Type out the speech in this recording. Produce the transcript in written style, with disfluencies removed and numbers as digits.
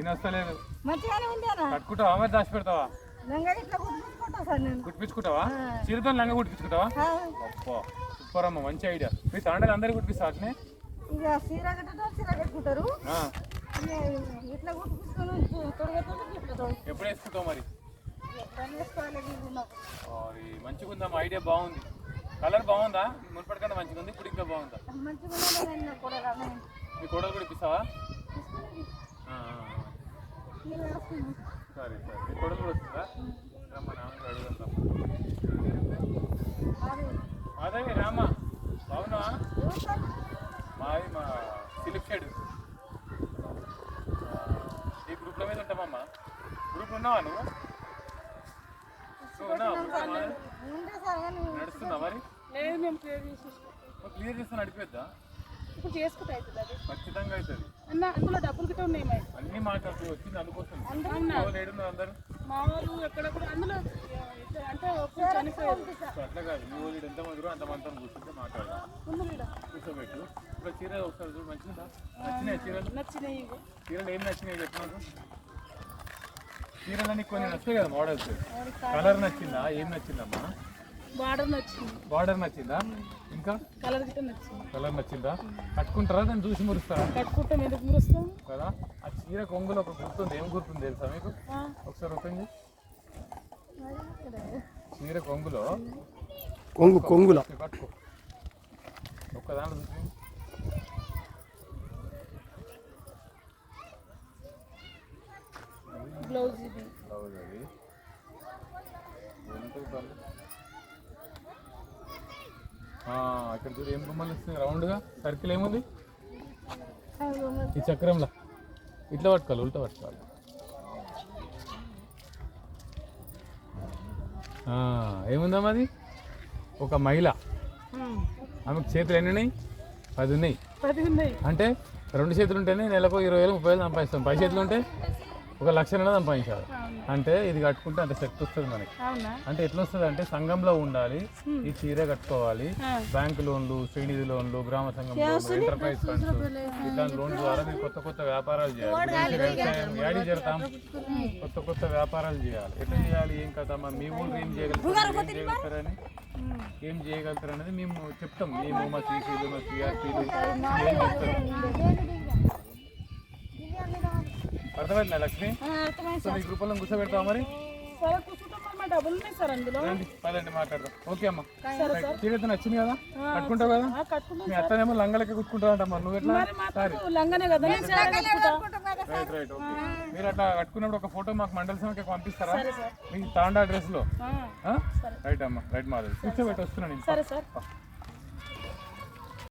వస్తలేదు కట్టుకుంటావా మరి దాచి పెడతావా కుట్టించుకుంటావా చీరతో లంగా కుట్టించుకుంటావా అబ్బా సూపర్ అమ్మ మంచి ఐడియా మీ తాండలు అందరికి కుట్టిస్తా అట్నే ఎప్పుడు వేసుకుంటావు మరి మంచిగా ఉందా ఐడియా బాగుంది కలర్ బాగుందా మునుపటి కన్నా మంచిగా ఉంది ఇప్పుడు ఇంకా బాగుందా మీ కోడలు కూడా ఇప్పిస్తావా సరే సరే మీ కోడలు కూడా వస్తుందా రమ్మ నాన్న అడుగుదాం మాధవి రామా బాగున్నా మాది మా సిలిప్ షెడ్ ఈ గ్రూప్ల మీద ఉంటామమ్మా గ్రూప్ ఉన్నావా నువ్వు నడుస్తున్నా మరి క్లియర్ చేస్తా నడిపేద్దా ఇప్పుడు చేసుకుంటే అవుతుంది అది ఖచ్చితంగా అవుతుంది అన్న అందులో డబ్బులు గిట్ట ఉన్నాయి మరి అన్ని మాట్లాడుతూ వచ్చింది అందుకోసం అందరు మా వాళ్ళు ఎక్కడెక్కడ అందులో అంటే చనిపోయారు అట్లా కాదు మీ వాళ్ళు ఎంత మంది అంతమంతా కూర్చుంటే మాట్లాడదాం కూర్చోబెట్టు ఇప్పుడు చీర ఒకసారి చూడు మంచిదా నచ్చినాయి చీరలు నచ్చినాయి చీరలు ఏం నచ్చినాయి చెప్పినారు చీరలన్నీ కొన్ని నచ్చాయి కదా మోడల్స్ కలర్ నచ్చిందా ఏం నచ్చిందమ్మా బార్డర్ నచ్చిందా ఇంకా కలర్ గిట్ట నచ్చింది కలర్ నచ్చిందా కట్టుకుంటారా దాన్ని చూసి మురుస్తారా కట్టుకుంటాం ఎందుకు మురుస్తాం కదా ఆ చీర కొంగులో ఒక గుర్తుంది ఏం గుర్తుంది తెలుసా మీకు ఒకసారి ఓపెన్ చేయి చీర కొంగులో కొంగులో కట్టుకో ఒక్క దాంట్లో చూసి బ్లౌజ్ ఇది బ్లౌజ్ అది ఇక్కడ చూడు ఏం బొమ్మలు వస్తుంది రౌండ్గా సర్కిల్ ఏముంది ఈ చక్రంలో ఇట్లా పట్టుకోవాలి ఉల్టా పట్టుకోవాలి ఏముందమ్మా అది ఒక మహిళ ఆమెకు చేతులు ఎన్ని ఉన్నాయి 10 ఉన్నాయి అంటే 2 చేతులు ఉంటేనే నెలకు 20,000 30,000 సంపాదిస్తాం 10 చేతులు ఉంటే 1,00,000 సంపాదించాలి అంటే ఇది కట్టుకుంటే అంత శక్తి వస్తుంది మనకి అంటే ఎట్లా వస్తుంది అంటే సంఘంలో ఉండాలి ఈ చీర కట్టుకోవాలి బ్యాంకు లోన్లు శ్రీనిధి లోన్లు గ్రామ సంఘం ఎంటర్ప్రైజ్ ఫండ్స్ ఇట్లాంటి లోన్ ద్వారా మీరు కొత్త వ్యాపారాలు చేయాలి వ్యవసాయం యాడీ చేస్తాం కొత్త వ్యాపారాలు చేయాలి ఎట్లా చేయాలి ఏం కదా మీ ఊళ్ళు ఏం చేయగలుగుతారని ఏం చేయగలుగుతారనేది మేము చెప్తాం మేము మా సీసీలు మా సిఆర్పీలు ఏం చెప్తారు అర్థమైందా లక్ష్మి సో మీ గ్రూప్లో కూర్చోబెడతావా మరి పదండి మాట్లాడదాం ఓకే అమ్మా చీరైతే నచ్చింది కదా కట్టుకుంటావు కదా మీ అత్తనేమో లంగలకి కుట్టుకుంటావంటమ్మా నువ్వు ఎట్లా రైట్ రైట్ ఓకే మీరు అట్లా కట్టుకున్నప్పుడు ఒక ఫోటో మాకు మండల సభకి పంపిస్తారా మీ తాండా అడ్రస్ లో రైట్ అమ్మా రైట్ మాధవి కూర్చోబెట్టి వస్తున్నాను